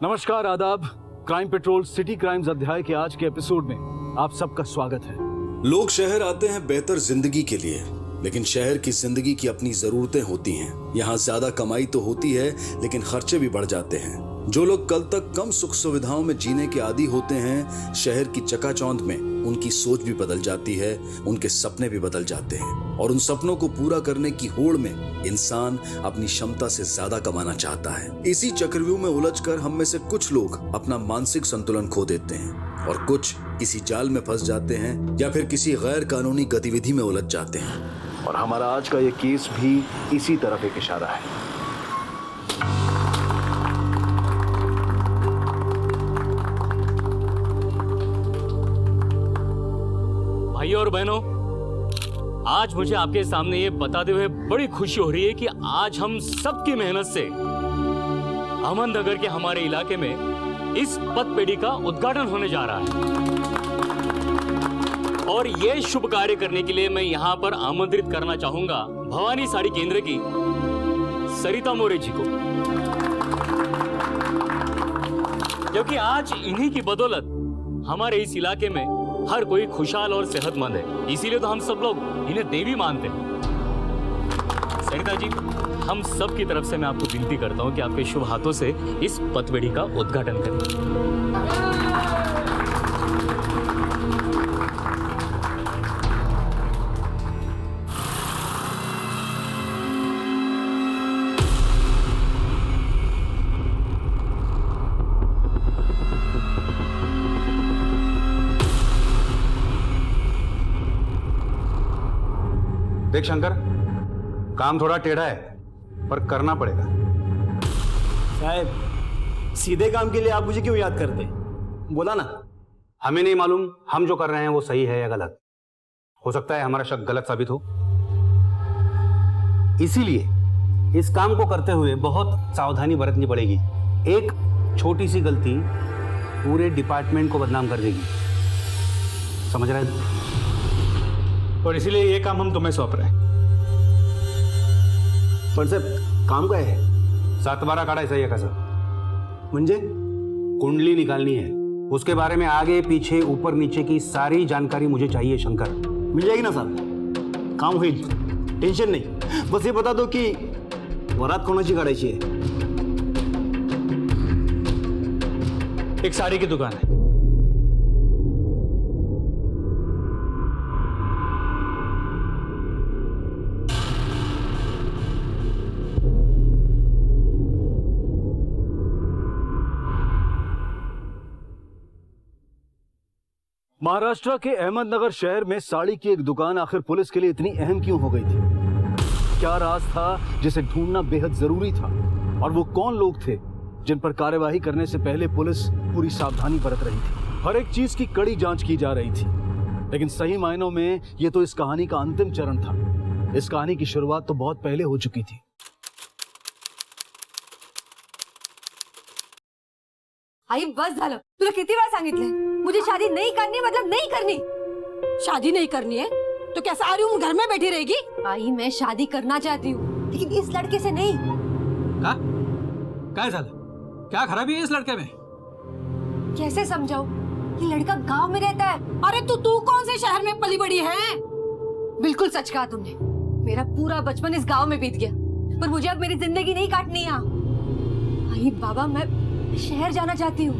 नमस्कार, आदाब। Crime petrol city crimes अध्याय के आज के एपिसोड में आप सबका स्वागत है। लोग शहर आते हैं बेहतर जिंदगी के लिए, लेकिन शहर की जिंदगी की अपनी जरूरतें होती हैं। यहाँ ज्यादा कमाई तो होती है, लेकिन खर्चे भी बढ़ जाते हैं। जो लोग कल तक कम सुख सुविधाओं में जीने के आदी होते हैं, शहर की चकाचौंध में उनकी सोच भी बदल जाती है, उनके सपने भी बदल जाते हैं और उन सपनों को पूरा करने की होड़ में इंसान अपनी क्षमता से ज्यादा कमाना चाहता है। इसी चक्रव्यूह में उलझकर हम में से कुछ लोग अपना मानसिक संतुलन खो देते हैं और कुछ इसी जाल में फंस जाते हैं या फिर किसी गैर कानूनी गतिविधि में उलझ जाते हैं। और हमारा आज का ये केस भी इसी तरफ एक इशारा है। भाइयों और बहनों, आज मुझे आपके सामने ये बताते हुए बड़ी खुशी हो रही है कि आज हम सबकी मेहनत से अहमदनगर के हमारे इलाके में इस पथपेड़ी का उद्घाटन होने जा रहा है। और ये शुभ कार्य करने के लिए मैं यहाँ पर आमंत्रित करना चाहूंगा भवानी साड़ी केंद्र की सरिता मोरे जी को, क्योंकि आज इन्हीं की बदौलत हमारे इस इलाके में हर कोई खुशहाल और सेहतमंद है। इसीलिए तो हम सब लोग इन्हें देवी मानते हैं। सरिता जी, हम सब की तरफ से मैं आपको विनती करता हूं कि आपके शुभ हाथों से इस पथपेड़ी का उद्घाटन करें। देख शंकर, काम थोड़ा टेढ़ा है पर करना पड़ेगा। साहब, सीधे काम के लिए आप मुझे क्यों याद करते? बोला ना। हमें नहीं मालूम हम जो कर रहे हैं वो सही है या गलत। हो सकता है हमारा शक गलत साबित हो, इसीलिए इस काम को करते हुए बहुत सावधानी बरतनी पड़ेगी। एक छोटी सी गलती पूरे डिपार्टमेंट को बदनाम कर देगी, समझ रहे हैं? और इसीलिए ये काम हम तुम्हें सौंप रहे हैं। पण साहेब, काम काय है? 7/12 काढायचा है कसं? म्हणजे कुंडली निकालनी है, उसके बारे में आगे पीछे ऊपर नीचे की सारी जानकारी मुझे चाहिए शंकर। मिल जाएगी ना साहब, काम होईल, टेंशन नहीं। बस ये बता दो कि वरात कोणाची काढायची है? एक साड़ी की दुकान है। महाराष्ट्र के अहमदनगर शहर में साड़ी की एक दुकान आखिर पुलिस के लिए इतनी अहम क्यों हो गई थी? क्या राज था जिसे ढूंढना बेहद जरूरी था? और वो कौन लोग थे जिन पर कार्यवाही करने से पहले पुलिस पूरी सावधानी बरत रही थी? हर एक चीज की कड़ी जांच की जा रही थी, लेकिन सही मायनों में ये तो इस कहानी का अंतिम चरण था। इस कहानी की शुरुआत तो बहुत पहले हो चुकी थी। आई बस झालं, तुला किती वेळा सांगितलंय मुझे शादी नहीं करनी मतलब नहीं करनी। शादी नहीं करनी है तो क्या सारी उम्र घर में बैठी रहेगी? आई मैं शादी करना चाहती हूँ, लेकिन इस लड़के से नहीं। काय झालं? क्या खराबी है इस लड़के में? कैसे समझाऊं? ये लड़का गांव में रहता है। अरे तू कौन से शहर में पली बड़ी है? बिल्कुल सच कहा तुमने। मेरा पूरा बचपन इस गांव में बीत गया, पर मुझे अब मेरी जिंदगी नहीं काटनी यहाँ। आई बाबा, मैं शहर जाना चाहती हूँ,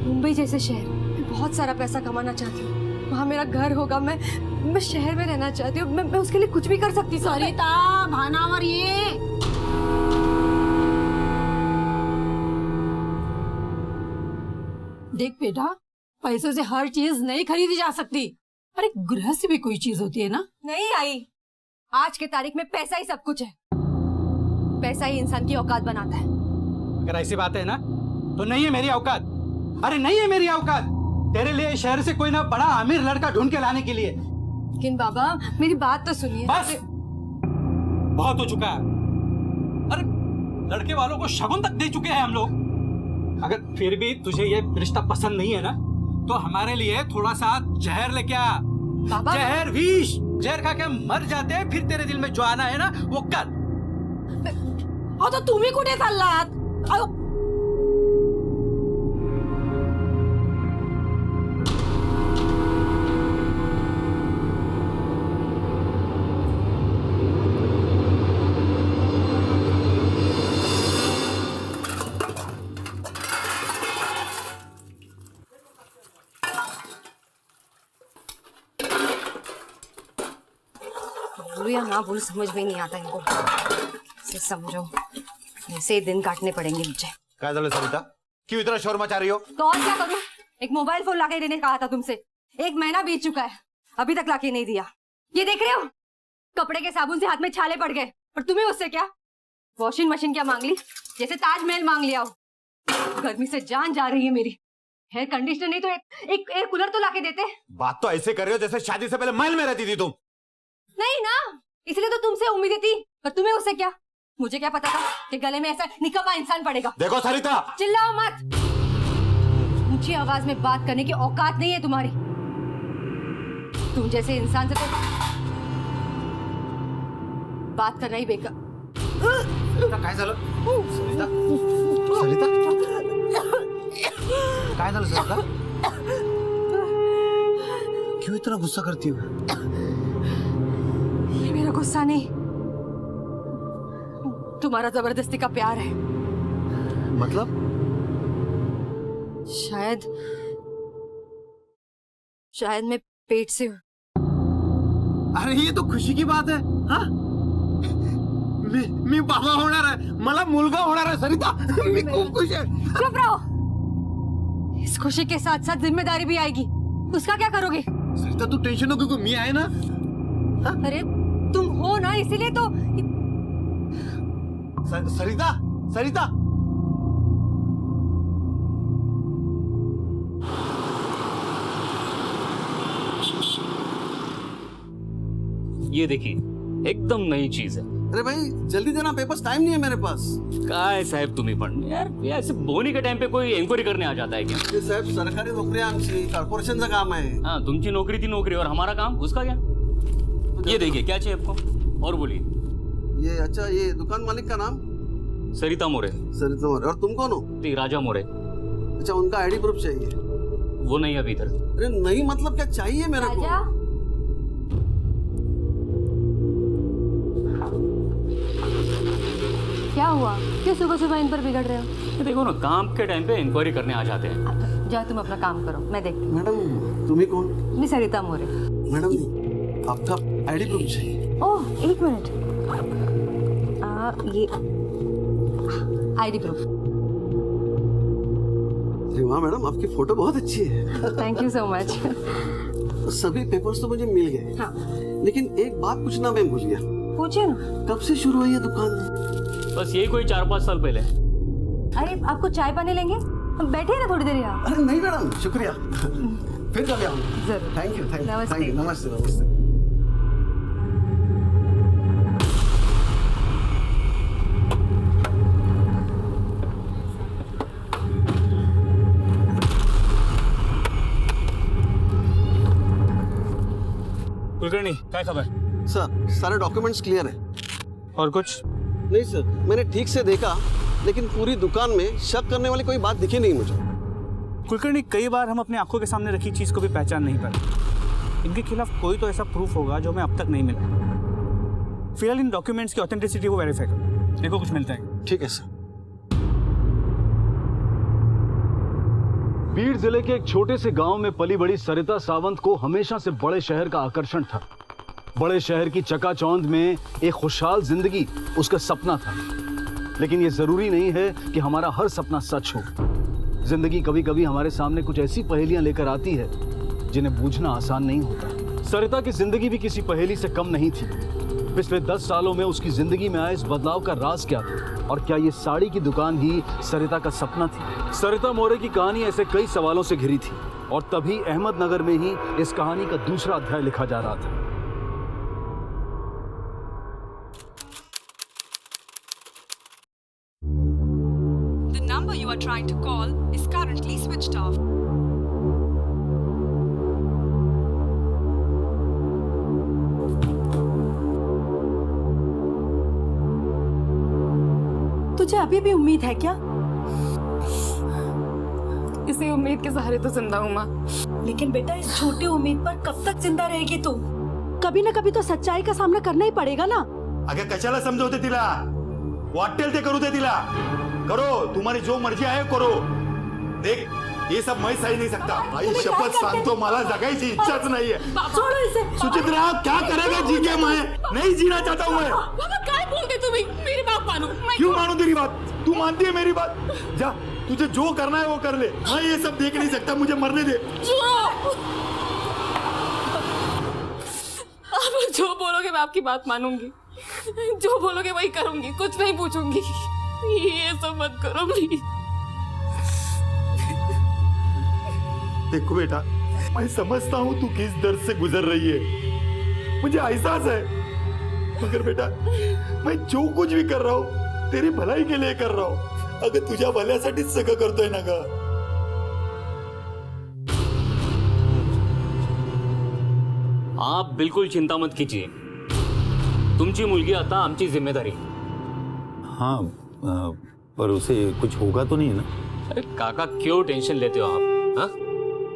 मुंबई जैसे शहर। मैं बहुत सारा पैसा कमाना चाहती हूँ, वहाँ मेरा घर होगा। मैं शहर में रहना चाहती हूँ। मैं उसके लिए कुछ भी कर सकती हूँ। सरिता, भानावर ये देख बेटा, पैसों से हर चीज नहीं खरीदी जा सकती। अरे गृहस्थी भी कोई चीज होती है ना। नहीं आई, आज के तारीख में पैसा ही सब कुछ है। पैसा ही इंसान की औकात बनाता है। अगर ऐसी बात है ना तो नहीं है मेरी औकात। अरे नहीं है मेरी औकात तेरे लिए शहर से कोई ना बड़ा अमीर लड़का ढूंढ के लाने के लिए। लेकिन बाबा, मेरी बात तो सुनिए। बस बहुत हो चुका है। अरे लड़के वालों को शगुन तक दे चुके हैं हम लोग। अगर फिर भी तुझे ये रिश्ता पसंद नहीं है ना तो हमारे लिए थोड़ा सा जहर लेके आ। बाबा, जहर विष, जहर खा के मर जाते, फिर तेरे दिल में जो आना है ना वो कर। तो तुम्ही कुठे चाललात? या ना बोलूं समझ में ही नहीं आता इनको। इसे समझो, ऐसे ही दिन काटने पड़ेंगे मुझे। काय झालं सरिता, क्यों इतना शोर मचा रही हो? तो और क्या करूं? एक मोबाइल फोन लाके देने कहा था तुमसे, 1 महीना बीत चुका है, अभी तक लाके नहीं दिया। ये देख रहे हो, कपड़े के साबुन से हाथ में छाले पड़ गए, और तुम्हें उससे क्या वॉशिंग मशीन क्या मांग ली, जैसे ताजमहल मांग लिया हो। गर्मी से जान जा रही है मेरी। हेयर कंडीशनर नहीं तो एक एयर कूलर तो लाके देते। बात तो ऐसे कर रहे हो जैसे शादी से पहले महल में रहती थी तुम। नहीं ना, इसलिए तो तुमसे उम्मीदें थी, पर तुम्हें उससे क्या? मुझे क्या पता था कि गले में ऐसा निकम्मा इंसान पड़ेगा। देखो सरिता, चिल्लाओ मत, ऊंची आवाज में बात करने की औकात नहीं है तुम्हारी। तुम जैसे इंसान से तो बात करना ही बेकार। काय झालं सरिता? सरिता काय झालं सरिता? क्यों इतना गुस्सा करती हो? ये मेरा गुस्सा नहीं, तुम्हारा जबरदस्ती का प्यार है। मतलब? शायद मैं पेट से हूँ। अरे ये तो खुशी की बात है। हाँ, मी बाबा होणार आहे, मला मुलगा होणार आहे सरिता। मी खूप खुश आहे। चुप रहो, इस खुशी के साथ साथ जिम्मेदारी भी आएगी, उसका क्या करोगे? सरिता तू टेंशन नको, मी आहे ना। अरे तुम हो ना, इसीलिए तो। सरिता, सरिता ये देखिए, एकदम नई चीज है। अरे भाई जल्दी देना, पेपर्स, टाइम नहीं है मेरे पास। काय साहेब तुम्ही पण यार, ये ऐसे बोनी के टाइम पे कोई एन्क्वायरी करने आ जाता है क्या? ये साहेब सरकारी नोकरी आहे आमची, कॉर्पोरेशनचं काम आहे। हाँ, तुमची नौकरी थी नौकरी, और हमारा काम उसका क्या? ये देखिए, क्या चाहिए आपको? और बोलिए। ये अच्छा, ये दुकान मालिक का नाम? सरिता मोरे। सरिता मोरे। और तुम कौन हो? राजा मोरे। अच्छा, उनका आईडी प्रूफ चाहिए? वो नहीं अभी इधर। अरे नहीं मतलब क्या चाहिए मेरे को? राजा, क्या हुआ? क्यों सुबह सुबह इन पर बिगड़ रहे हो? ये देखो ना, काम के टाइम पे इंक्वायरी करने आ जाते हैं। जाओ तुम अपना काम करो, मैं देखती हूँ। मैडम तुम्ही कौन? मैं सरिता मोरे। मैडम आपका आईडी प्रूफ चाहिए। ओह, 1 मिनट। ये आईडी प्रूफ। अरे वाह मैडम, आपकी फोटो बहुत अच्छी है। Thank you so much. सभी पेपर्स तो मुझे मिल गए। हाँ, लेकिन एक बात पूछना मैं भूल गया। पूछिए ना। कब से शुरू हुई है दुकान? बस यही कोई 4-5 साल पहले। अरे आपको चाय पानी लेंगे? हम बैठे ना थोड़ी देर यहाँ। अरे नहीं मैडम, शुक्रिया। फिर कभी आऊंगा। जरूर। थैंक यू, थैंक यू, नमस्ते। थैंक यू, नमस्ते, नमस्ते। कुलकर्णी, क्या खबर? सर सारे डॉक्यूमेंट्स क्लियर है। और कुछ? नहीं सर, मैंने ठीक से देखा, लेकिन पूरी दुकान में शक करने वाली कोई बात दिखी नहीं मुझे। कुलकर्णी, कई बार हम अपनी आंखों के सामने रखी चीज को भी पहचान नहीं पाते। इनके खिलाफ कोई तो ऐसा प्रूफ होगा जो हमें अब तक नहीं मिला। फिलहाल इन डॉक्यूमेंट्स की ऑथेंटिसिटी को वेरीफाई करो, देखो कुछ मिलता है। ठीक है सर। बीड़ जिले के एक छोटे से गांव में पली बड़ी सरिता सावंत को हमेशा से बड़े शहर का आकर्षण था। बड़े शहर की चकाचौंध में एक खुशहाल जिंदगी उसका सपना था। लेकिन यह जरूरी नहीं है कि हमारा हर सपना सच हो। जिंदगी कभी कभी हमारे सामने कुछ ऐसी पहेलियां लेकर आती है जिन्हें बूझना आसान नहीं होता। सरिता की जिंदगी भी किसी पहेली से कम नहीं थी। पिछले 10 सालों में उसकी जिंदगी में आए इस बदलाव का राज क्या था, और क्या ये साड़ी की दुकान ही सरिता का सपना थी? सरिता मोरे की कहानी ऐसे कई सवालों से घिरी थी, और तभी अहमदनगर में ही इस कहानी का दूसरा अध्याय लिखा जा रहा था। The number you are trying to call is currently switched off. तुझे अभी भी उम्मीद है क्या? इसी उम्मीद के सहारे तो जिंदा हूँ माँ। लेकिन बेटा, इस छोटी उम्मीद पर कब तक जिंदा रहेगी तू? कभी ना कभी तो सच्चाई का सामना करना ही पड़ेगा ना। अगं कशाला समजवते तिला? वाटेल ते करू दे तिला। करो, तुम्हारी जो मर्जी आहे करो। देख ये सब मैं सही नहीं सकता। आई शपथ सांगतो मला जगायची इच्छाच नाहीये। छोड़ो इसे। सुचित्रा क्या करेगा जी के मैं नहीं जीना चाहता हूँ मैं। बाबा काय बोलते तुम्ही मेरी बात मानो क्यों मानू तेरी बात? तू मानती है मेरी बात? जा तुझे जो करना है वो कर ले, मैं ये सब देख नहीं सकता, मुझे मरने दे। आप जो बोलोगे मैं आपकी बात मानूंगी, जो बोलोगे वही करूंगी, कुछ नहीं पूछूंगी। ये सब मत करो प्लीज। देखो बेटा, मैं समझता हूँ तू किस दर्द से गुजर रही है, मुझे एहसास है, मगर बेटा मैं जो कुछ भी कर रहा हूँ तेरी भलाई के लिए कर रहा हूँ। अगं तुझ्या भल्यासाठीच सगळं करतोय ना ग। आप बिलकुल चिंता मत कीजिए, तुमची मुलगी आता आमची जिम्मेदारी। हाँ पर उसे कुछ होगा तो नहीं है ना? अरे काका क्यों टेंशन लेते हो आप? हाँ,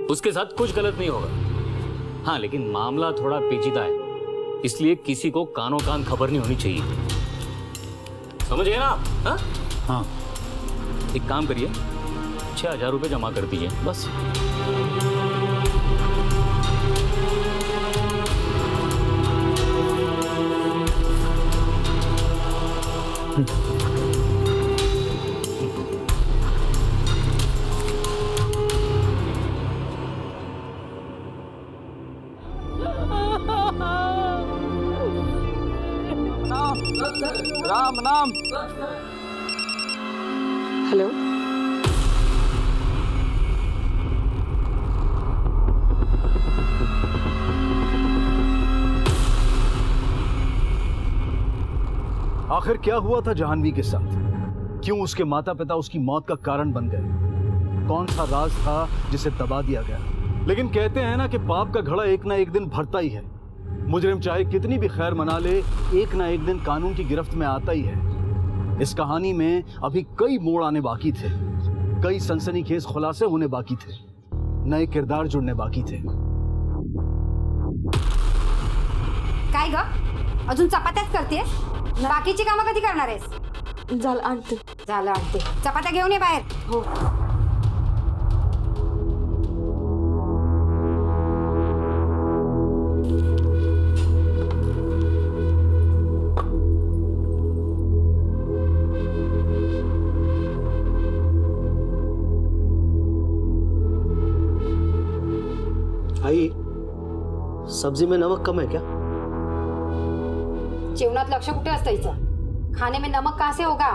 उसके साथ कुछ गलत नहीं होगा। हाँ लेकिन मामला थोड़ा पेचीदा है, इसलिए किसी को कानों कान खबर नहीं होनी चाहिए, समझ गए ना आप? हाँ हाँ एक काम करिए, 6,000 रुपये जमा कर दीजिए बस। राम नाम। हेलो आखिर क्या हुआ था जाह्नवी के साथ? क्यों उसके माता पिता उसकी मौत का कारण बन गए? कौन सा राज था जिसे दबा दिया गया? लेकिन कहते हैं ना कि पाप का घड़ा एक ना एक दिन भरता ही है। मुजरिम चाहे कितनी भी खैर मना ले, एक ना एक दिन कानून की गिरफ्त में आता ही है। इस कहानी में अभी कई मोड़ आने बाकी थे, कई सनसनीखेज खुलासे होने बाकी थे, नए किरदार जुड़ने बाकी थे। काय ग, अजून चपात्याच करतेस? बाकीची कामं कधी करणार आहेस? झालं आणते। झालं आणते, चपात्या घेऊन ये बाहेर. हो आई सब्जी में नमक कम है क्या? जेवणात लक्ष कुठे असतं हिचं? खाने में नमक कहाँ से होगा?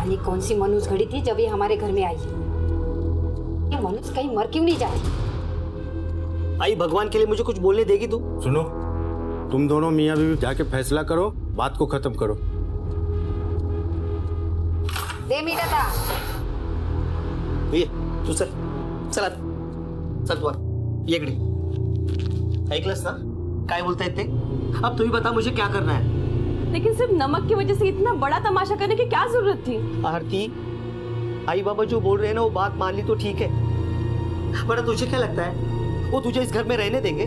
आणि कौन सी मनुष्य घड़ी थी जब ये हमारे घर में आई? ये मनुष्य कहीं मर क्यों नहीं जाती? आई भगवान के लिए मुझे कुछ बोलने देगी तू? सुनो, तुम दोनों मियाँ बीवी जाके फैसला करो, बात को खत्म करो। दे मीठ आता. ये तू चल चल आता. चल तू ये इकडे. ऐकलंस ना काय बोलतायत ते? अब तू ही बता मुझे क्या करना है? लेकिन सिर्फ नमक की वजह से इतना बड़ा तमाशा करने की क्या जरूरत थी? आरती, आई बाबा जो बोल रहे हैं ना वो बात मान ली तो ठीक है, पर तुझे क्या लगता है वो तुझे इस घर में रहने देंगे?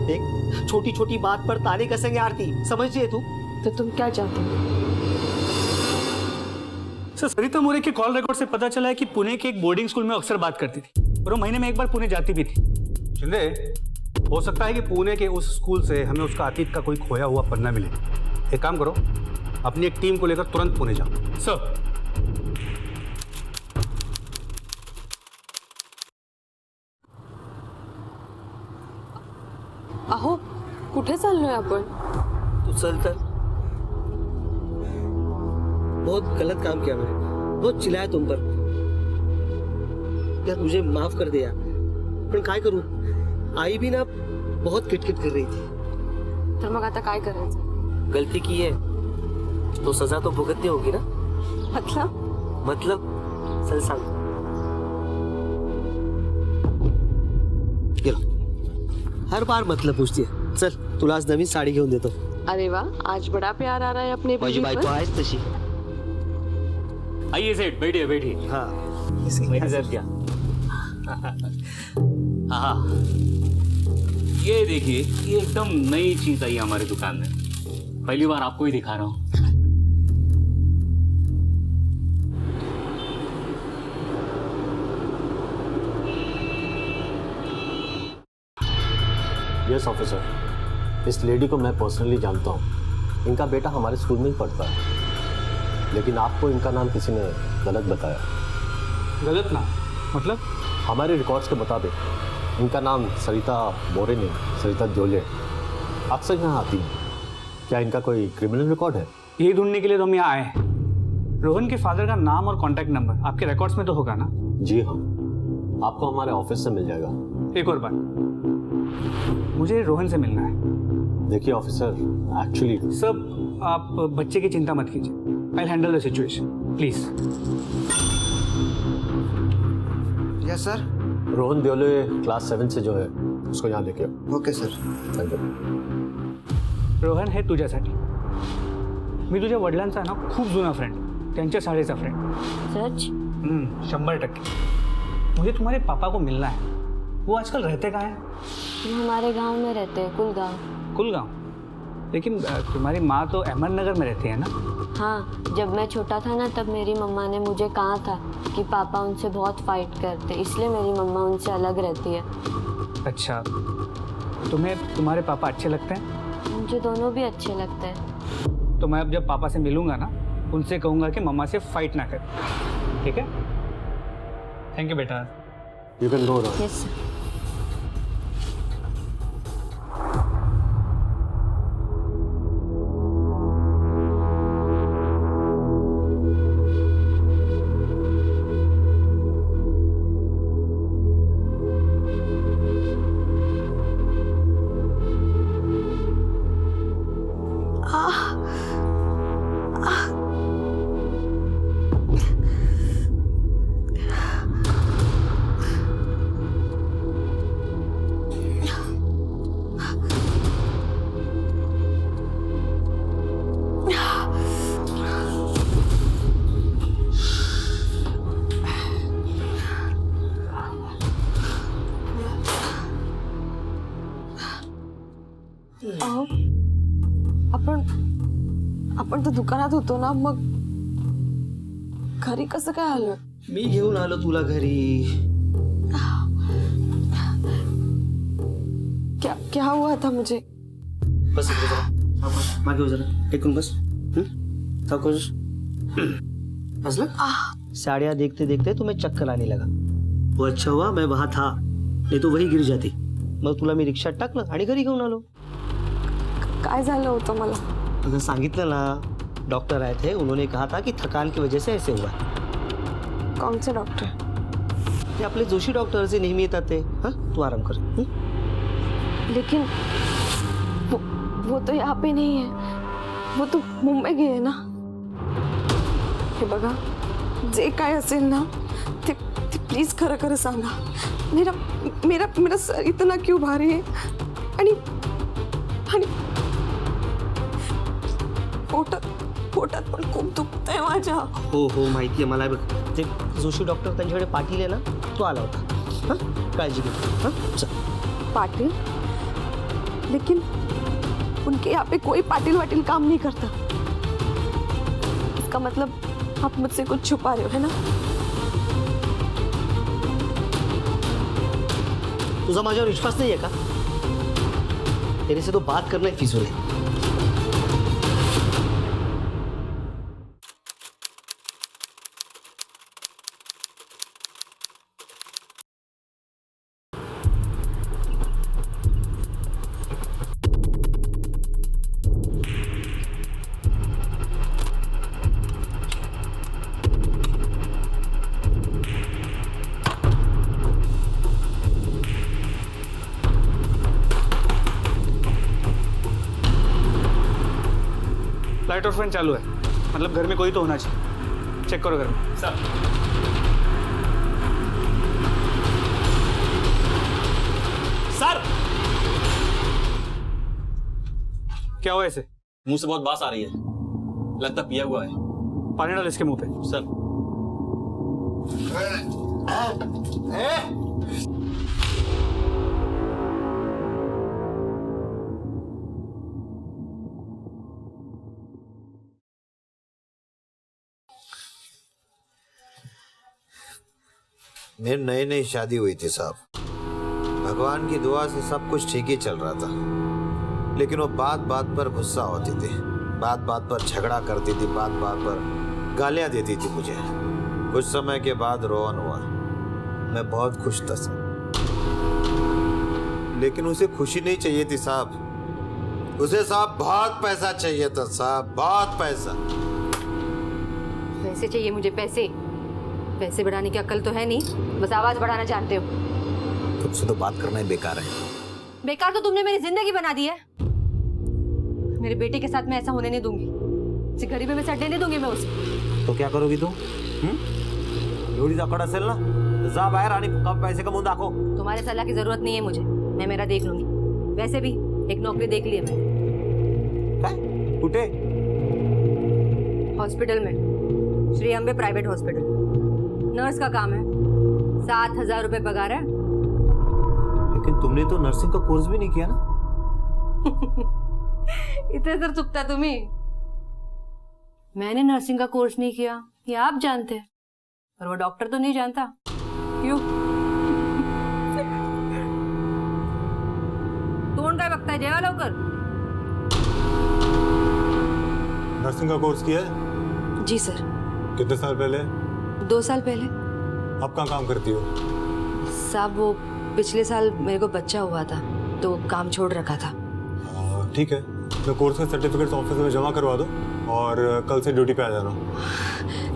देख छोटी छोटी बात पर ताने कसेंगे आरती, समझ रही है तू? तो तुम क्या चाहते हो? सर, सरिता मोरे के कॉल रिकॉर्ड से पता चला है कि पुणे के एक बोर्डिंग स्कूल में अक्सर बात करती थी और वो महीने में एक बार पुणे जाती भी थी। शिंदे, हो सकता है कि पुणे के उस स्कूल से हमें उसका अतीत का कोई खोया हुआ पन्ना मिले। एक काम करो, अपनी एक टीम को लेकर तुरंत पुणे जाओ। सर, अहो कुठे चाललोय आपण? तू चल तर. बहुत गलत काम किया मैंने, बहुत चिल्लाया तुम पर. यार मुझे माफ कर दे यार, पण काय करूं, आई भी ना बहुत किटकिट कर रही थी. तर मग आता काय करायचं? गलती की है तो सजा तो भुगतनी होगी ना. मतलब चल सांग. गेलो. हर बार मतलब पूछती है. चल तुला आज नवीन साडी घेऊन देतो. अरे वाह, आज बड़ा प्यार आ रहा है अपने माझी बीवी बायको पर. आहेच तशी. आइए सेठ, बैठिए बैठिए। हाँ मेरी सर क्या? हाँ, ये देखिए, ये एकदम नई चीज आई हमारी दुकान में, पहली बार आपको ही दिखा रहा हूँ। यस ऑफिसर, इस लेडी को मैं पर्सनली जानता हूँ। इनका बेटा हमारे स्कूल में ही पढ़ता है, लेकिन आपको इनका नाम किसी ने गलत बताया। गलत ना मतलब? हमारे रिकॉर्ड्स के मुताबिक इनका नाम सरिता बोरे नहीं, सरिता द्योले अक्सर यहाँ आती है। क्या इनका कोई क्रिमिनल रिकॉर्ड है? यही ढूंढने के लिए तो हम यहाँ आए हैं। रोहन के फादर का नाम और कॉन्टैक्ट नंबर आपके रिकॉर्ड्स में तो होगा ना? जी हाँ, आपको हमारे ऑफिस से मिल जाएगा। एक और बात, मुझे रोहन से मिलना है। देखिए ऑफिसर, एक्चुअली सब आप बच्चे की चिंता मत कीजिए। I handle the situation, please. Yes sir. Rohan Deole class 7 से जो है उसको यहाँ लेके आओ। Okay sir. Thank you. Rohan हे तुझ्यासाठी। मी तुझ्या वडिलांचा ना खूप जुना फ्रेंड, त्यांच्या शाळेचा फ्रेंड। सच? 100%। मुझे तुम्हारे पापा को मिलना है। वो आजकल रहते कहाँ हैं? वो हमारे गांव में रहते हैं, कुलगांव। कुलगांव? लेकिन तुम्हारी माँ तो अहमदनगर में रहती है ना? हाँ, जब मैं छोटा था ना तब मेरी मम्मा ने मुझे कहा था कि पापा उनसे बहुत फाइट करते, इसलिए मेरी मम्मा उनसे अलग रहती है। अच्छा, तुम्हें तुम्हारे पापा अच्छे लगते हैं? मुझे दोनों भी अच्छे लगते हैं। तो मैं अब जब पापा से मिलूंगा ना, उनसे कहूँगा कि मम्मा से फाइट ना करें, ठीक है? थैंक यू बेटा। You can go now. Yes sir. आपण तर दुकानात होतो ना, मग घरी कसं काय आलो? मी घेऊन आलो तुला घरी। क्या क्या हुआ था मुझे? बस इकडे जरा, मागे हो जरा, टेकून बस। सावकाश। हंसला? साड़ियाँ देखते देखते तुम्हें चक्कर आने लगा। वो अच्छा हुआ मैं वहां था, नहीं तो वही गिर जाती। मग तुला मी रिक्षात टाकलं आणि घरी घेऊन आलो। काय झालं होतं मला? तुझे सांगितलं ना, डॉक्टर आए थे, उन्होंने कहा था कि थकान की वजह से ऐसे हुआ। कौन से डॉक्टर? ते आपले जोशी डॉक्टर जे नेहमी येतात ते। हाँ, तू आराम कर। लेकिन वो तो यहाँ पे नहीं है, वो तो मुंबई गए है ना। हे बघा, जे काय असेल ना ते प्लीज खरं खरं सांगा। मेरा मेरा मेरा सर इतना क्यों भारी है? आणि पोटात पण खूप दुखतंय माझ्या। हो माहिती आहे मला। बघ, ते जोशी डॉक्टर त्यांच्याकडे पाटील आहे ना, तो आला होता। हाँ, काळजी घे। हाँ, चल। पाटिल? लेकिन उनके यहाँ पे कोई पाटिल वाटिल काम नहीं करता। इसका मतलब आप मुझसे कुछ छुपा रहे हो, है ना? तुझा माझ्यावर विश्वास नहीं है का? तेरे से तो बात करना ही फिजूल है। लाइट और फैन चालू है, मतलब घर में कोई तो होना चाहिए। चेक करो घर में। सर, सर, क्या हुआ ऐसे? मुंह से बहुत बास आ रही है, लगता पिया हुआ है। पानी डाल इसके मुंह पे। सर। मेरी नई नई शादी हुई थी साहब। मैं भगवान की दुआ से सब कुछ ठीक ही चल रहा था, लेकिन वो बात बात पर गुस्सा होती थी, बात बात पर झगड़ा करती थी, बात बात पर गालियां देती थी मुझे। कुछ समय के बाद रोहन हुआ। मैं बहुत खुश था साहब, लेकिन उसे खुशी नहीं चाहिए थी साहब। उसे साहब बहुत पैसा चाहिए था साहब, बहुत पैसा। पैसे चाहिए मुझे, पैसे। पैसे बढ़ाने की अक्ल तो है नहीं, बस आवाज बढ़ाना जानते हो। तुमसे तो बात करना ही बेकार है। बेकार तो तुमने मेरी जिंदगी बना दी है। मेरे बेटे के साथ मैं ऐसा होने नहीं दूंगी। इसे गरीबी में सटने नहीं दूंगी मैं उसे। तो क्या करोगी तुम? एवढी जाकड असेल ना तर जा बाहेर आणि पैसे कमवून दाखव. तुम्हारे सलाह की जरूरत नहीं है मुझे, मैं मेरा देख लूंगी। वैसे भी एक नौकरी देख ली है मैंने। काय? कुठे? हॉस्पिटल में, Shri Ambe private hospital. Nurse का काम है, 7,000 रुपए पगार है। लेकिन तुमने तो नर्सिंग का कोर्स भी नहीं किया ना? इतने तर चुकता तुम्ही। मैंने नर्सिंग का कोर्स नहीं किया ये आप जानते हैं, पर वो डॉक्टर तो नहीं जानता। क्यों? तोंड काय बघताय, जेवा लवकर। नर्सिंग का कोर्स किया है? जी सर। कितने साल पहले? 2 साल पहले। आप कहाँ काम करती हो? साहब वो पिछले साल मेरे को बच्चा हुआ था तो काम छोड़ रखा था। ठीक है, मैं कोर्स के सर्टिफिकेट्स ऑफिस में जमा करवा दो और कल से ड्यूटी पे आ जाना।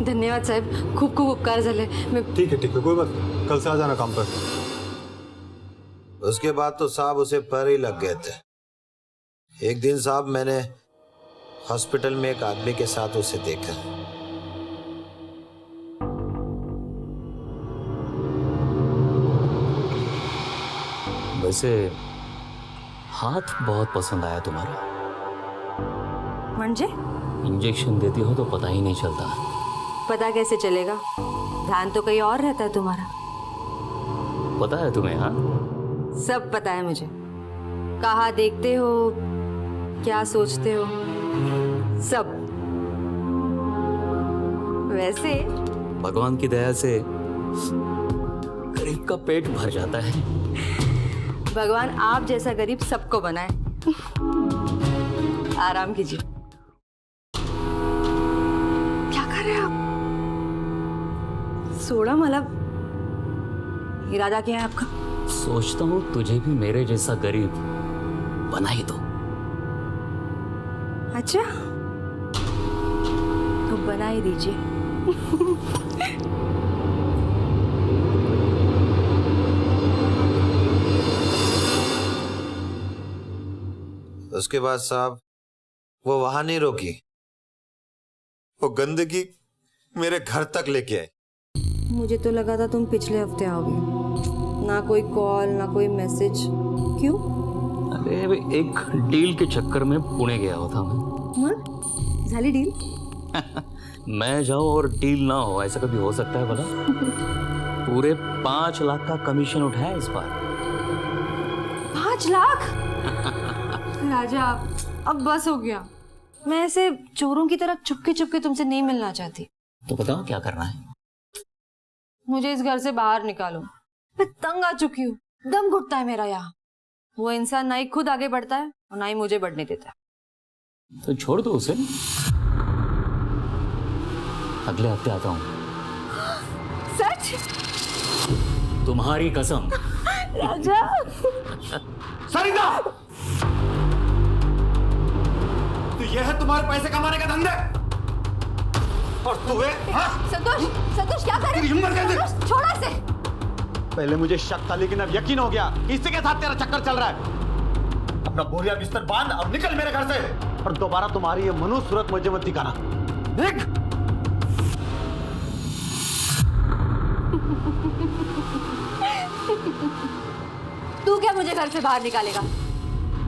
धन्यवाद साहब, खूब खूब उपकार झाले। मैं ठीक है कोई बात नहीं, कल से आ जाना काम पर। उसके बाद तो साहब उसे पर ही लग गए थे। एक दिन साहब मैंने हॉस्पिटल में एक आदमी के साथ उसे देखा। वैसे हाथ बहुत पसंद आया तुम्हारा। म्हणजे? इंजेक्शन देती हो तो पता ही नहीं चलता। पता कैसे चलेगा, ध्यान तो कहीं और रहता है तुम्हारा। पता है तुम्हें? हाँ, सब पता है मुझे। कहाँ देखते हो, क्या सोचते हो, सब। वैसे भगवान की दया से गरीब का पेट भर जाता है। भगवान आप जैसा गरीब सबको बनाए। आराम कीजिए। क्या कर रहे हैं आप? सोडा, मतलब इरादा क्या है आपका? सोचता हूँ तुझे भी मेरे जैसा गरीब बना ही दो। अच्छा, तो बना ही दीजिए। उसके बाद साहब वो वहां नहीं रोकी, वो गंदगी मेरे घर तक लेके आए। मुझे तो लगा था तुम पिछले हफ्ते आओगे। ना कोई कॉल, ना कोई मैसेज। क्यों? अरे एक डील के चक्कर में पुणे गया होता मैं। मग झाली डील? मैं जाऊं और डील ना हो, ऐसा कभी हो सकता है भला? पूरे 5 लाख का कमीशन उठाया इस बार। 5 लाख? राजा अब बस हो गया। मैं ऐसे चोरों की तरह चुपके चुपके तुमसे नहीं मिलना चाहती। तो बताओ क्या करना है? मुझे इस घर से बाहर निकालो। मैं तंग आ चुकी हूँ, दम घुटता है मेरा यहाँ। वो इंसान ना ही खुद आगे बढ़ता है और ना ही मुझे बढ़ने देता है। तो छोड़ दो उसे, अगले हफ्ते आता हूँ। सच? तुम्हारी कसम। राजा। सरिता, तो यह है तुम्हारे पैसे कमाने का धंधा? और तुम्हें? हाँ? संतोष, संतोष क्या कर रहे? तेरी हिम्मत कैसे? संतोष, छोड़ो इसे। पहले मुझे शक था लेकिन अब यकीन हो गया कि इसी के साथ तेरा चक्कर चल रहा है। अपना बोरिया बिस्तर बांध, अब निकल मेरे घर से और दोबारा तुम्हारी ये मनु सूरत मुझे मत दिखाना। देख। तू क्या मुझे घर से बाहर निकालेगा?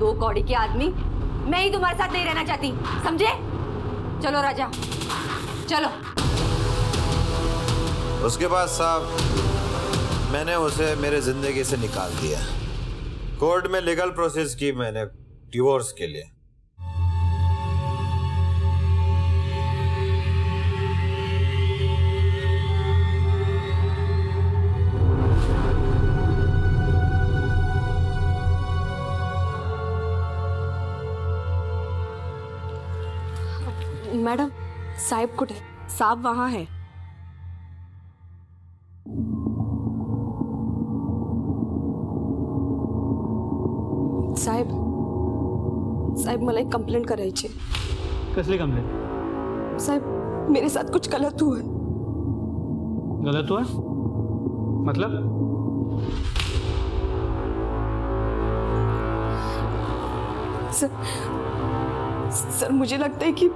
2 कौड़ी के आदमी, मैं ही तुम्हारे साथ नहीं रहना चाहती, समझे? चलो राजा, चलो। उसके बाद साहब मैंने उसे मेरे जिंदगी से निकाल दिया। कोर्ट में लीगल प्रोसेस की मैंने डिवोर्स के लिए। साहिब कुठे? साहब वहाँ है। साहेब, साहेब मला एक कंप्लेंट करायची आहे. कसली कंप्लेंट? साहेब मेरे साथ कुछ गलत हुआ है. गलत हुआ? मतलब? सर मुझे लगता है कि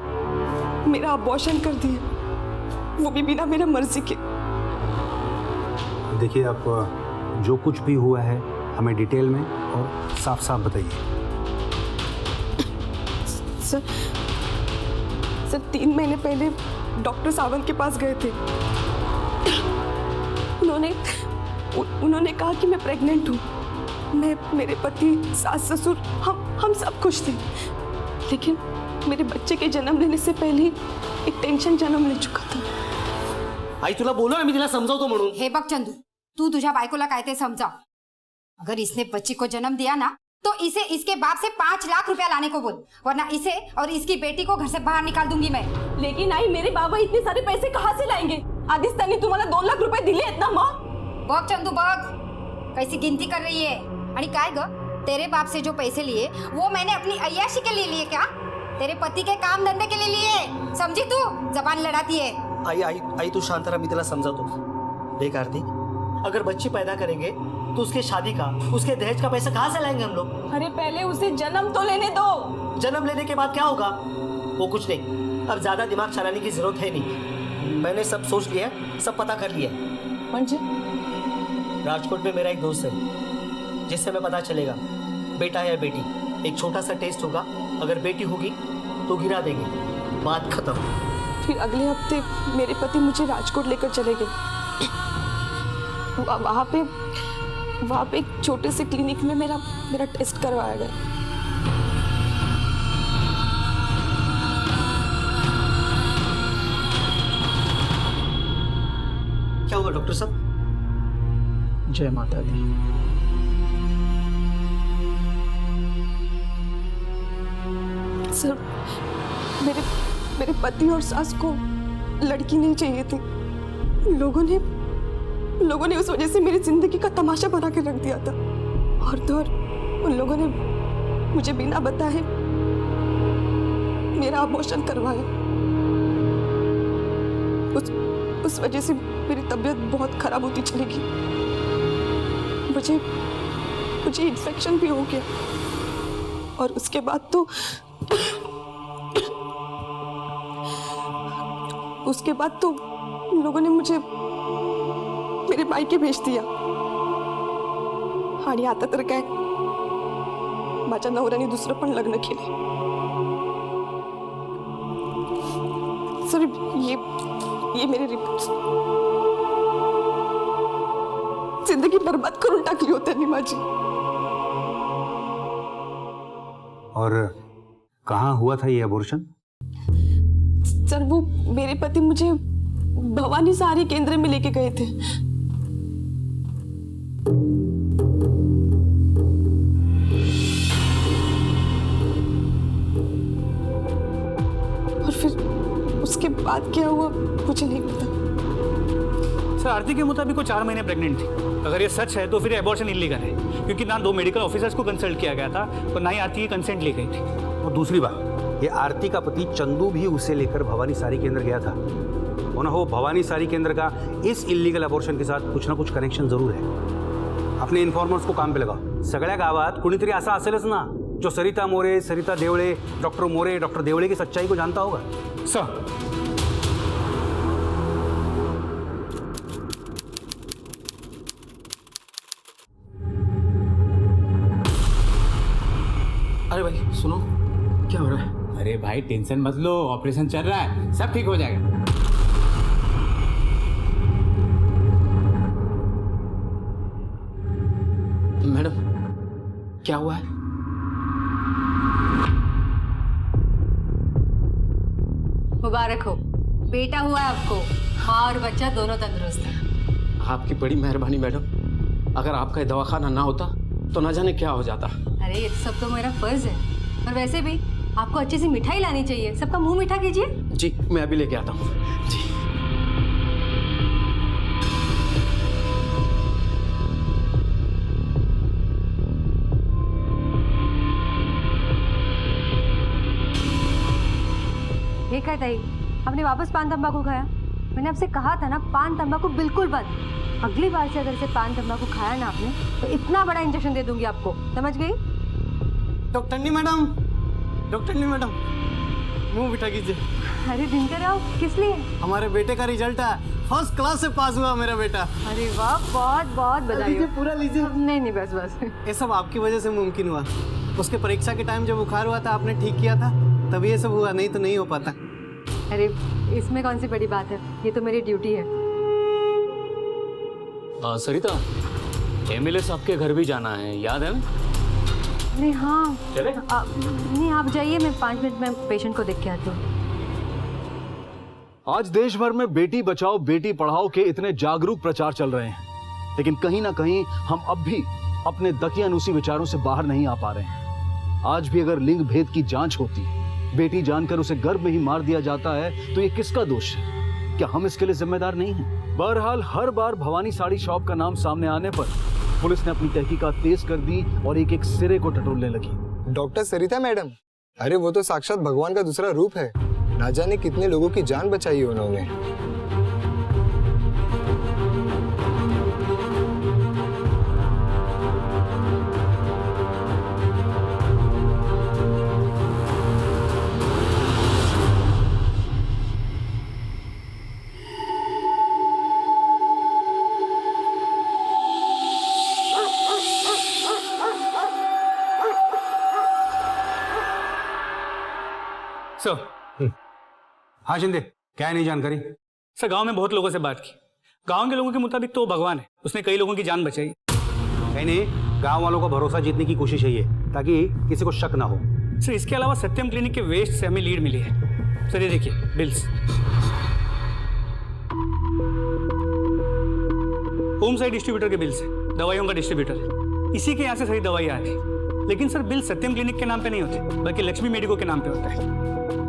मेरा अबॉर्शन कर दिया, वो भी बिना मेरा मर्जी के. देखिए, आप जो कुछ भी हुआ है हमें डिटेल में और साफ साफ बताइए. सर 3 महीने पहले डॉक्टर सावंत के पास गए थे. उन्होंने कहा कि मैं प्रेग्नेंट हूँ. मेरे पति, सास, ससुर हम सब खुश थे. लेकिन मेरे बच्चे के जन्म लेने से पहले एक टेंशन जन्म ले चुका था. आई तुला बोलो ना मी तिला समजावतो म्हणून. हे बघ चंदू, तू तुझ्या बायकोला काय ते समजाव. अगर इसने बच्ची को जन्म दिया ना तो इसे इसके बाप से 5 लाख रुपया लाने को बोल, वरना इसे और इसकी बेटी को घर से बाहर निकाल दूंगी मैं. लेकिन आई, मेरे बाबा इतने सारे पैसे कहाँ से लाएंगे? आधीच त्यांनी तुम्हाला 2 लाख रुपये दिले आहेत ना माँ. बघ चंदू बघ, कैसी गिनती कर रही है. आणि काय ग, तेरे बाप से जो पैसे लिए वो मैंने अपनी अय्याशी के लिए लिए क्या? तेरे पति के काम धंधे के लिए लिए. समझी तू? जबान लड़ाती है. आई तू शांत रहा, मैं तेरा समझाता हूँ. देख आरती, अगर बच्ची पैदा करेंगे तो उसके शादी का, उसके दहेज का पैसा कहाँ से लाएंगे हम लोग? अरे पहले उसे जन्म तो लेने दो. जन्म लेने के बाद क्या होगा? वो कुछ नहीं. अब ज्यादा दिमाग चलाने की जरूरत है नहीं. मैंने सब सोच लिया, सब पता कर लिया. म्हणजे? राजकोट में मेरा एक दोस्त है जिससे मैं पता चलेगा बेटा है या बेटी. एक छोटा सा टेस्ट होगा, अगर बेटी होगी तो गिरा देंगे, बात खत्म. फिर अगले हफ्ते मेरे पति मुझे राजकोट लेकर चले गए. वहाँ पे एक छोटे से क्लिनिक में मेरा टेस्ट करवाया गया. क्या हुआ डॉक्टर साहब? जय माता दी. सर मेरे पति और सास को लड़की नहीं चाहिए थी. लोगों ने उस वजह से मेरी जिंदगी का तमाशा बना के रख दिया था. और तो और उन लोगों ने मुझे बिना बताए मेरा अबॉर्शन करवाया. उस वजह से मेरी तबीयत बहुत खराब होती चली गई. मुझे इन्फेक्शन भी हो गया. और उसके बाद तो लोगों ने मुझे मेरे मायके भेज दिया. आणि आता तर काय, माझ्या नवऱ्याने दुसरं पण लग्न केले. सर ये मेरे रिपोर्ट्स जिंदगी बर्बाद करून टाकली होती त्यांनी माझी. और कहाँ हुआ था ये अबॉर्शन? सर वो मेरे पति मुझे भवानी सहारे केंद्र में लेके गए थे. और फिर उसके बाद क्या हुआ मुझे नहीं पता. सर आरती के मुताबिक वो 4 महीने प्रेग्नेंट थी. अगर ये सच है तो फिर एबॉर्शन इलीगल है, क्योंकि ना 2 मेडिकल ऑफिसर्स को कंसल्ट किया गया था और ना ही आरती की कंसेंट ली गई थी. और दूसरी बात, ये आरती का पति चंदू भी उसे लेकर भवानी सारी केंद्र गया था. हो ना हो, भवानी सारी केंद्र का इस इलीगल अबॉर्शन के साथ कुछ ना कुछ कनेक्शन जरूर है. अपने इन्फॉर्मर्स को काम पे लगाओ. सगळ्या गावात कुणीतरी असा असेलच ना जो सरिता मोरे, सरिता देवळे, डॉक्टर मोरे, डॉक्टर देवळे की सच्चाई को जानता होगा. सर अरे भाई सुनो, क्या हो रहा है? अरे भाई टेंशन मत लो, ऑपरेशन चल रहा है, सब ठीक हो जाएगा. मैडम क्या हुआ है? मुबारक हो, बेटा हुआ है आपको. माँ और बच्चा दोनों तंदुरुस्त हैं. आपकी बड़ी मेहरबानी मैडम. अगर आपका दवाखाना ना होता तो न जाने क्या हो जाता. अरे ये सब तो मेरा फर्ज है. और वैसे भी आपको अच्छी सी मिठाई लानी चाहिए, सबका मुंह मीठा कीजिए। जी मैं अभी लेके आता हूँ। जी ठीक है ताई, आपने वापस पान तंबाकू खाया। मैंने आपसे कहा था ना, पान तंबाकू बिल्कुल बंद। अगली बार से अगर से पान तंबाकू खाया ना आपने तो इतना बड़ा इंजेक्शन दे दूंगी आपको, समझ गई? डॉक्टरनी मैडम मुंह मीठा कीजिए। अरे दिनकर राव, किस लिए? हमारे बेटे का रिजल्ट है, फर्स्ट क्लास से पास हुआ मेरा बेटा। अरे वाह, बहुत बहुत बधाई हो। पूरा लीजिए। नहीं बस बस। ये सब आपकी वजह से मुमकिन हुआ। उसके परीक्षा के टाइम जब बुखार हुआ था आपने ठीक किया था, तभी ये सब हुआ, नहीं तो नहीं हो पाता। अरे इसमें कौन सी बड़ी बात है, ये तो मेरी ड्यूटी है। सरिता, एमएलए साहब के घर भी जाना है, याद है ना? नहीं हाँ चले? नहीं आप जाइए, मैं 5 मिनट में पेशेंट को देख के आती हूँ। आज देश भर में बेटी बचाओ बेटी पढ़ाओ के इतने जागरूक प्रचार चल रहे हैं, लेकिन कहीं ना कहीं हम अब भी अपने दकियानूसी विचारों से बाहर नहीं आ पा रहे हैं। आज भी अगर लिंग भेद की जांच होती, बेटी जानकर उसे गर्भ में ही मार दिया जाता है, तो ये किसका दोष है? क्या हम इसके लिए जिम्मेदार नहीं हैं? बहरहाल हर बार भवानी साड़ी शॉप का नाम सामने आने पर पुलिस ने अपनी तहकीकात तेज कर दी और एक एक सिरे को टटोलने लगी। डॉक्टर सरिता मैडम, अरे वो तो साक्षात भगवान का दूसरा रूप है। ना जाने कितने लोगों की जान बचाई है उन्होंने। हाँ शिंदे, क्या है नहीं जानकारी? सर गांव में बहुत लोगों से बात की, गांव के लोगों के मुताबिक तो वो भगवान है, उसने कई लोगों की जान बचाई। नहीं, गांव वालों का भरोसा जीतने की कोशिश है ये, ताकि किसी को शक ना हो। सर इसके अलावा सत्यम क्लिनिक के वेस्ट से हमें लीड मिली है। सर ये देखिए बिल्स, होम साइड डिस्ट्रीब्यूटर के बिल्स है, दवाइयों का डिस्ट्रीब्यूटर, इसी के यहाँ से सारी दवाई आ रही। लेकिन सर बिल सत्यम क्लिनिक के नाम पे नहीं होते, बल्कि लक्ष्मी मेडिको के नाम पे होता है।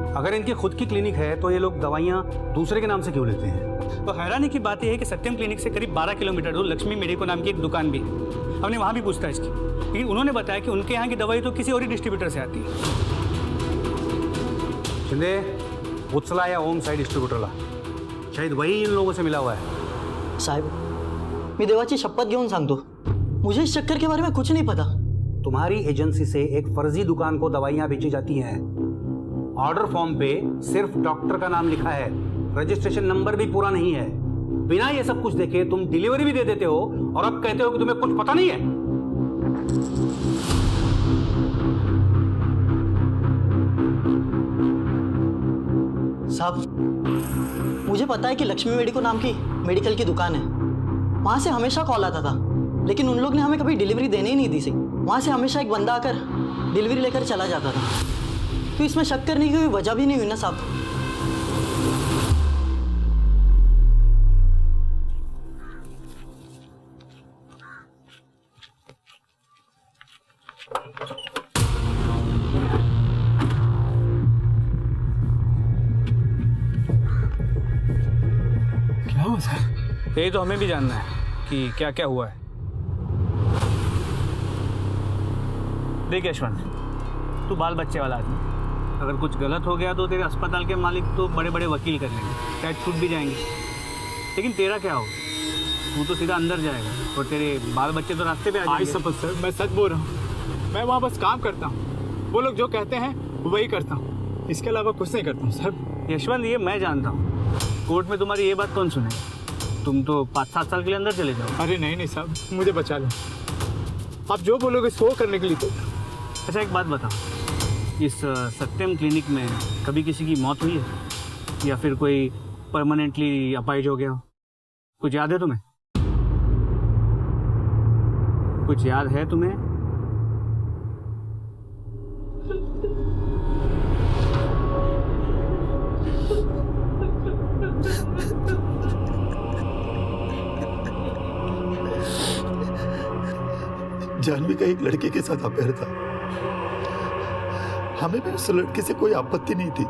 अगर इनकी खुद की क्लिनिक है तो ये लोग दवाइयाँ दूसरे के नाम से क्यों लेते हैं? तो हैरानी की बात यह है कि सत्यम क्लिनिक से करीब 12 किलोमीटर दूर लक्ष्मी मेडिको नाम की एक दुकान भी है। हमने वहाँ भी पूछताछ की, लेकिन उन्होंने बताया कि उनके यहाँ की दवाई तो किसी और ही डिस्ट्रीब्यूटर से आती है। शिंदे, उछला या होम साइड डिस्ट्रीब्यूटरला, शायद वही इन लोगों से मिला हुआ है। साहेब, मी देवाची शपथ घेऊन सांगतो, मुझे इस चक्कर के बारे में कुछ नहीं पता। तुम्हारी एजेंसी से एक फर्जी दुकान को दवाइयाँ बेची जाती हैं। ऑर्डर फॉर्म पे सिर्फ डॉक्टर का नाम लिखा है, रजिस्ट्रेशन नंबर भी पूरा नहीं है। बिना ये सब कुछ देखे तुम डिलीवरी भी दे देते हो और अब कहते हो कि तुम्हें कुछ पता नहीं है। साहब, मुझे पता है कि लक्ष्मी मेडिको नाम की मेडिकल की दुकान है, वहां से हमेशा कॉल आता था, लेकिन उन लोग ने हमें कभी डिलीवरी देने ही नहीं दी। वहां से हमेशा एक बंदा आकर डिलीवरी लेकर चला जाता था, तो इसमें शक करने की कोई वजह भी नहीं हुई ना साहब। क्या हुआ सर? ये तो हमें भी जानना है कि क्या क्या हुआ है। देख यशवंत, तू बाल बच्चे वाला आदमी, अगर कुछ गलत हो गया तो तेरे अस्पताल के मालिक तो बड़े बड़े वकील कर लेंगे, शायद छूट भी जाएंगे। लेकिन तेरा क्या होगा? तू तो सीधा अंदर जाएगा और तेरे बाल बच्चे तो रास्ते पे आ जाएंगे। सपोज सर, मैं सच बोल रहा हूँ। मैं वहाँ बस काम करता हूँ, वो लोग जो कहते हैं वही करता हूँ, इसके अलावा कुछ नहीं करता हूँ सर। यशवंत, ये मैं जानता हूँ, कोर्ट में तुम्हारी ये बात कौन सुने? तुम तो 5-7 साल के लिए अंदर चले जाओ। अरे नहीं साहब, मुझे बचा लो, आप जो बोलोगे सो करने के लिए। तो अच्छा एक बात बताओ, इस सत्यम क्लिनिक में कभी किसी की मौत हुई है या फिर कोई परमानेंटली अपाहिज हो गया हो? कुछ याद है तुम्हें? कुछ याद है तुम्हें? जानवी का एक लड़के के साथ अफेयर था, हमें भी उस लड़के से कोई आपत्ति नहीं थी,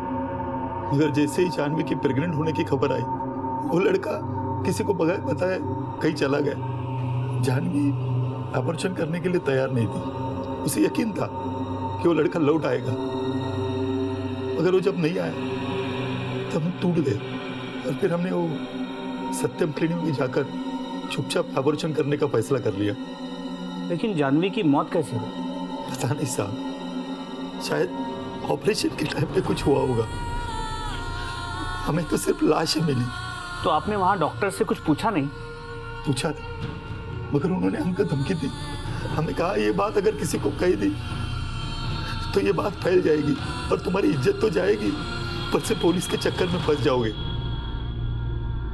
मगर जैसे ही जानवी की प्रेग्नेंट होने की खबर आई, वो लड़का किसी को बगैर बताए कहीं चला गया। जानवी अबॉर्शन करने के लिए तैयार नहीं थी। उसे यकीन था कि वो लड़का लौट आएगा, मगर वो जब नहीं आया तब हम टूट गए और फिर हमने वो सत्यम क्लिनिक में जाकर चुपचाप अबॉर्शन करने का फैसला कर लिया। लेकिन जानवी की मौत कैसे हुई? पता नहीं साहब, शायद ऑपरेशन के टाइम पे कुछ हुआ होगा। हमें तो सिर्फ लाश ही मिली। तो आपने वहाँ डॉक्टर से कुछ पूछा नहीं? पूछा था, मगर उन्होंने हमको धमकी दी। हमें कहा ये बात अगर किसी को कही दी तो ये बात फैल जाएगी और तुम्हारी इज्जत तो जाएगी, पर से पुलिस के चक्कर में फंस जाओगे।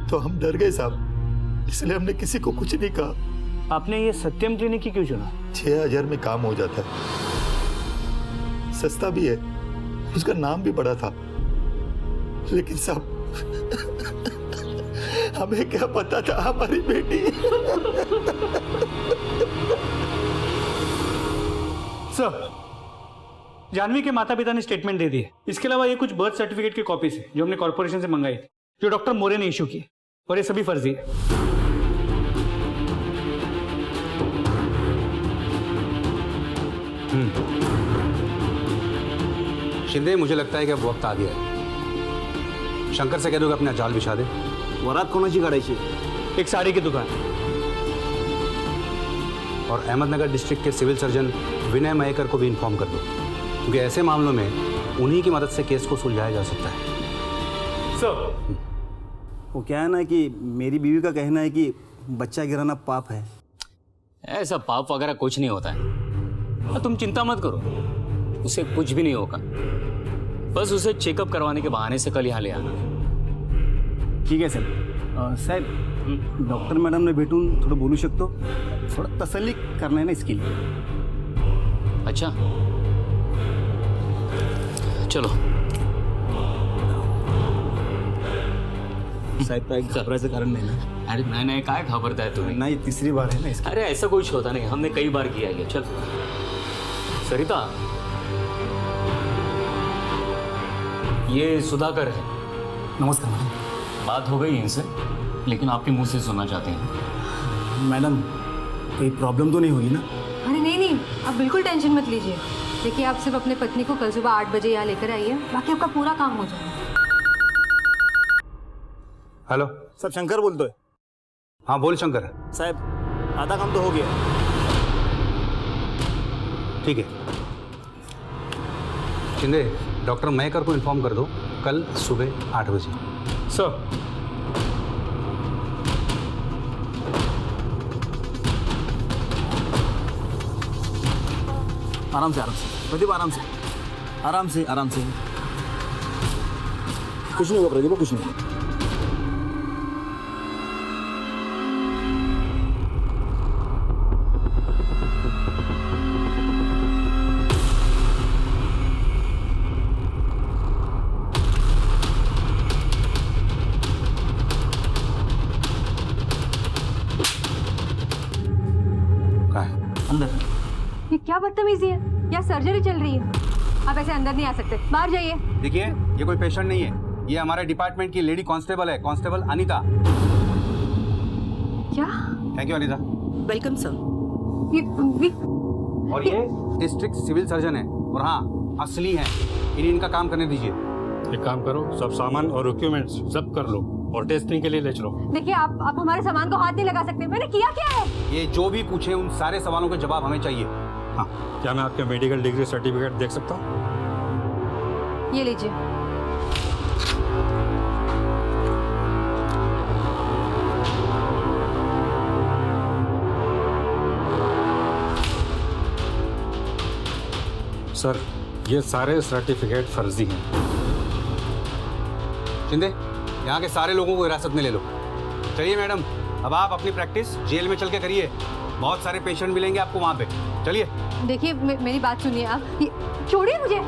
तो हम डर गए साहब, इसलिए हमने किसी को कुछ नहीं कहा। आपने ये सत्यम क्लिनिक की क्यों चुना? 6,000 में काम हो जाता है, सस्ता भी है, उसका नाम भी बड़ा था। लेकिन साहब हमें क्या पता था हमारी बेटी। सर, जानवी के माता पिता ने स्टेटमेंट दे दी है। इसके अलावा ये कुछ बर्थ सर्टिफिकेट की कॉपीज है जो हमने कॉर्पोरेशन से मंगाई थी, जो डॉक्टर मोरे ने इशू की, और ये सभी फर्जी है। शिंदे, मुझे लगता है कि अब वक्त आ गया है। शंकर से कह दो कि अपना जाल बिछा दे। वरात कोणाची काढायची? एक साड़ी की दुकान। और अहमदनगर डिस्ट्रिक्ट के सिविल सर्जन विनय मयेकर को भी इन्फॉर्म कर दो, क्योंकि ऐसे मामलों में उन्हीं की मदद से केस को सुलझाया जा सकता है। सर, वो क्या है ना कि मेरी बीवी का कहना है कि बच्चा गिराना पाप है। ऐसा पाप वगैरह कुछ नहीं होता है, तुम चिंता मत करो, उसे कुछ भी नहीं होगा। बस उसे चेकअप करवाने के बहाने से कल यहाँ ले आना। ठीक आहे सर। साहेब, डॉक्टर मॅडमने भेटून थोडं बोलू शकतो? थोडं तसल्ली करना है ना इसके लिए। अच्छा, चलो। साहेब, काय घाबरायचं कारण नाही ना? अरे नहीं, काय घाबरताय तुम्ही? नाही, तीसरी बार है ना इसकी। अरे ऐसा कुछ होता नहीं, हमने कई बार किया है। चल सरिता, ये सुधाकर है। नमस्कार मैडम। बात हो गई इनसे, लेकिन आपके मुंह से सुनना चाहते हैं। मैडम, कोई प्रॉब्लम तो नहीं होगी ना? अरे नहीं, आप बिल्कुल टेंशन मत लीजिए। देखिए, आप सिर्फ अपने पत्नी को कल सुबह 8 बजे यहाँ लेकर आइए, बाकी आपका पूरा काम हो जाएगा। हेलो सब शंकर बोलतोय। हाँ बोल शंकर। साहेब, आधा काम तो हो गया। ठीक है शिंदे, डॉक्टर मयेकर को इन्फॉर्म कर दो कल सुबह 8 बजे। सर, आराम से प्रदीप, आराम से। कुछ नहीं होगा प्रदीप, कुछ नहीं होगा। अंदर। ये क्या बदतमीजी है? यहाँ सर्जरी चल रही है, आप ऐसे अंदर नहीं आ सकते, बाहर जाइए। देखिए, ये कोई पेशेंट नहीं है, ये हमारे डिपार्टमेंट की लेडी कांस्टेबल है, कांस्टेबल अनीता। क्या? Thank you Anita. Welcome sir. और ये डिस्ट्रिक्ट सिविल सर्जन है, और हाँ असली है, इनका काम करने दीजिए। एक काम करो, सब सामान और डॉक्यूमेंट्स सब कर लो और टेस्टिंग के लिए ले चलो। देखिए, आप हमारे सामान को हाथ नहीं लगा सकते। मैंने किया क्या है? ये जो भी पूछे उन सारे सवालों के जवाब हमें चाहिए। हाँ, क्या मैं आपके मेडिकल डिग्री सर्टिफिकेट देख सकता हूँ? ये लीजिए। सर, ये सारे सर्टिफिकेट फर्जी हैं। शिंदे, यहाँ के सारे लोगों को हिरासत में ले लो। चलिए मैडम, अब आप अपनी प्रैक्टिस जेल में चल के करिए, बहुत सारे पेशेंट मिलेंगे आपको वहाँ पे। चलिए। देखिए, मेरी बात सुनिए आप। छोड़िए मुझे,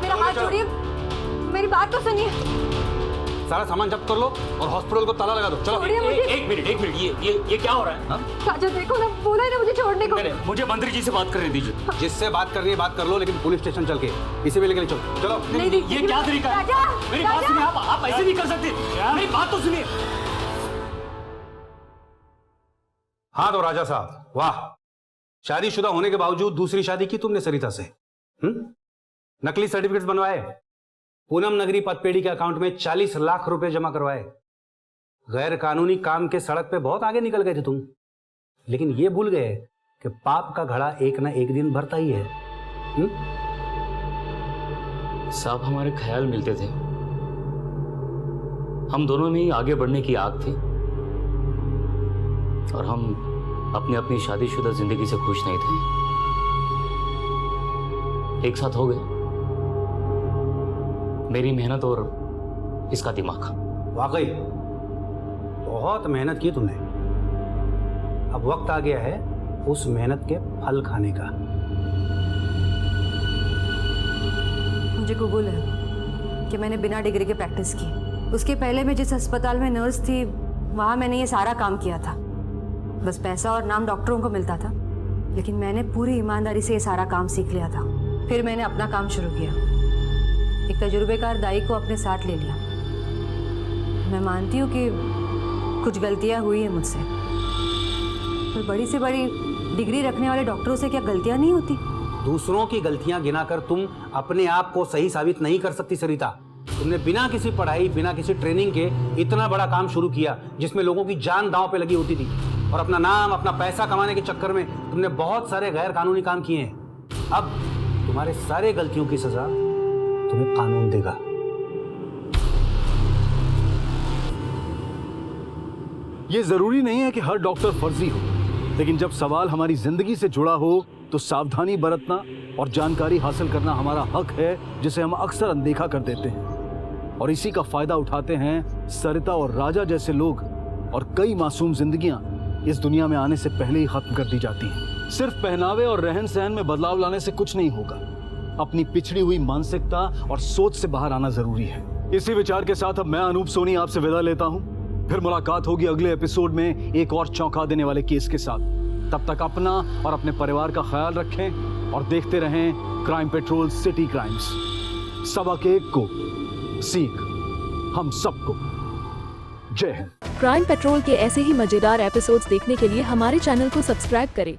मेरा हाथ छोड़िए, मेरी बात तो सुनिए। सारा सामान जब्त कर लो और हॉस्पिटल को ताला लगा दो। चलो। एक मिनट ये क्या हो रहा है? राजा देखो ना, बोला है ना मुझे छोड़ने को। मुझे मंत्री जी से बात करने दीजिए। जिससे बात करनी है बात कर लो, लेकिन पुलिस स्टेशन चल के इसे भी लेकर चलो। चलो। ये क्या तरीका है? मेरी बात सुनिए, आप ऐसे नहीं कर सकते। मेरी बात तो सुनिए। हाँ तो राजा साहब, वाह, शादीशुदा होने के बावजूद दूसरी शादी की तुमने सरिता से। नकली सर्टिफिकेट्स बनवाए, पूनम नगरी पतपेड़ी के अकाउंट में 40 लाख रुपए जमा करवाए, गैर कानूनी काम के सड़क पे बहुत आगे निकल गए थे तुम, लेकिन ये भूल गए कि पाप का घड़ा एक ना एक दिन भरता ही है। साहब, हमारे ख्याल मिलते थे, हम दोनों में ही आगे बढ़ने की आग थी और हम अपनी अपनी शादीशुदा जिंदगी से खुश नहीं थे। एक साथ हो गए, मेरी मेहनत और इसका दिमाग। वाकई बहुत मेहनत की तुमने, अब वक्त आ गया है उस मेहनत के फल खाने का। मुझे कबूल है कि मैंने बिना डिग्री के प्रैक्टिस की। उसके पहले मैं जिस अस्पताल में नर्स थी वहां मैंने ये सारा काम किया था। बस पैसा और नाम डॉक्टरों को मिलता था, लेकिन मैंने पूरी ईमानदारी से ये सारा काम सीख लिया था। फिर मैंने अपना काम शुरू किया, एक तजुर्बेकार दाई को अपने साथ ले लिया। मैं मानती हूँ कि कुछ गलतियाँ हुई हैं मुझसे, पर बड़ी से बड़ी डिग्री रखने वाले डॉक्टरों से क्या गलतियाँ नहीं होती? दूसरों की गलतियां गिनाकर तुम अपने आप को सही साबित नहीं कर सकती सरिता। तुमने बिना किसी पढ़ाई, बिना किसी ट्रेनिंग के इतना बड़ा काम शुरू किया जिसमें लोगों की जान दांव पे लगी होती थी, और अपना नाम, अपना पैसा कमाने के चक्कर में तुमने बहुत सारे गैर कानूनी काम किए हैं। अब तुम्हारे सारे गलतियों की सजा तुम्हें कानून देगा। ये जरूरी नहीं है कि हर डॉक्टर फर्जी हो, लेकिन जब सवाल हमारी जिंदगी से जुड़ा हो तो सावधानी बरतना और जानकारी हासिल करना हमारा हक है, जिसे हम अक्सर अनदेखा कर देते हैं। और इसी का फायदा उठाते हैं सरिता और राजा जैसे लोग, और कई मासूम जिंदगियां इस दुनिया में आने से पहले ही खत्म कर दी जाती हैं। सिर्फ पहनावे और रहन सहन में बदलाव लाने से कुछ नहीं होगा, अपनी पिछड़ी हुई मानसिकता और सोच से बाहर आना जरूरी है। इसी विचार के साथ अब मैं अनूप सोनी आपसे विदा लेता हूं। फिर मुलाकात होगी अगले एपिसोड में एक और चौंका देने वाले केस के साथ। तब तक अपना और अपने परिवार का ख्याल रखें और देखते रहें क्राइम पेट्रोल सिटी क्राइम्स। सबक एक को सीख हम सबको। जय हिंद। क्राइम पेट्रोल के ऐसे ही मजेदार एपिसोड्स देखने के लिए हमारे चैनल को सब्सक्राइब करें